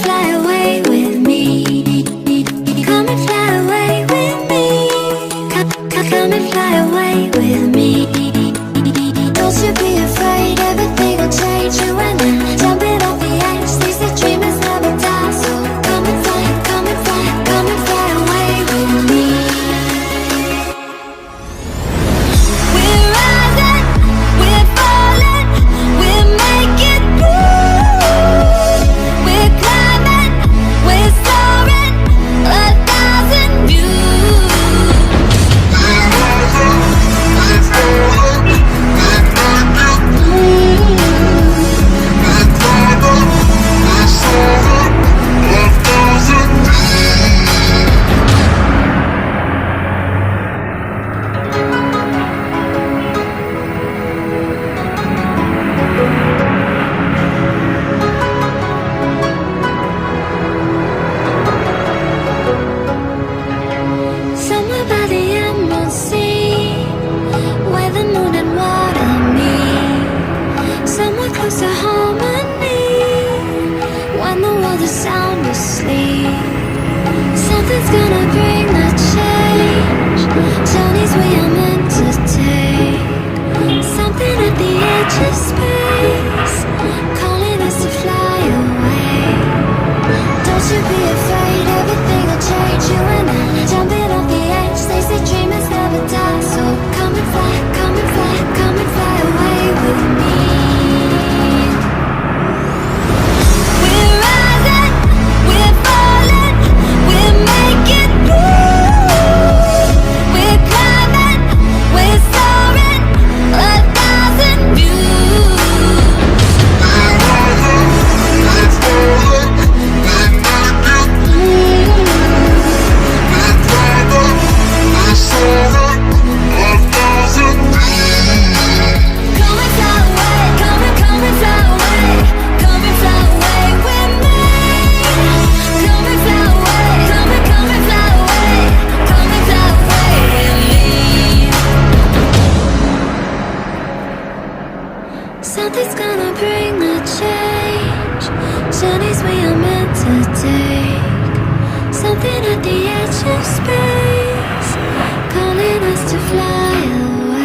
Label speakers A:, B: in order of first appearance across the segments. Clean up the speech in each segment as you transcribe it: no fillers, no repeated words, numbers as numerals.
A: fly away with me. Come and fly away with me. Come and fly away with me. Don't you be afraid, everything will change. You and I, jumping off the edge. These the dreamers never die. So come and fly, come and fly, come and fly away with me. We're rising, we're falling, we're making moves. We're climbing, we're soaring, 1,000 views. Somewhere by the emerald sea, where the moon and water meet. Somewhere close to harmony, when the world is sound asleep. Something's gonna bring the change. Journeys we are meant to take. Something at the edge of space, calling us to fly away. Don't you be afraid, everything will change. You and I, jumping off the edge. They say dreamers never die. So come and fly, come and fly, come and fly away with me. We're rising, we're falling, we're making moves. We're climbing, we're soaring, 1,000 views. Come and fly away, come and fly away, come and fly away with me. Come and fly away, come and fly away, come and fly away with me. Something's gonna bring the change. Journeys we are meant to take. Something at the edge of space, calling us to fly away.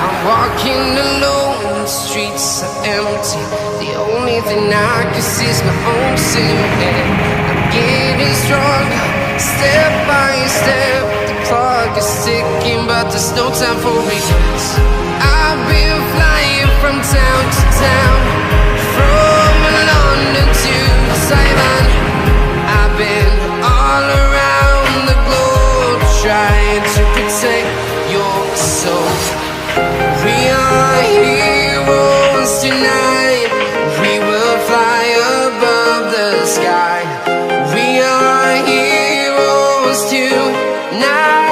B: I'm walking alone, the streets are empty. The only thing I can see is my own silhouette. I'm getting stronger, step by step. The clock is ticking, but there's no time for regrets. I've been flying from town to town, from London to Taiwan. I've been all around the globe, trying to protect your soul. We are heroes tonight. We will fly above the sky. We are heroes tonight.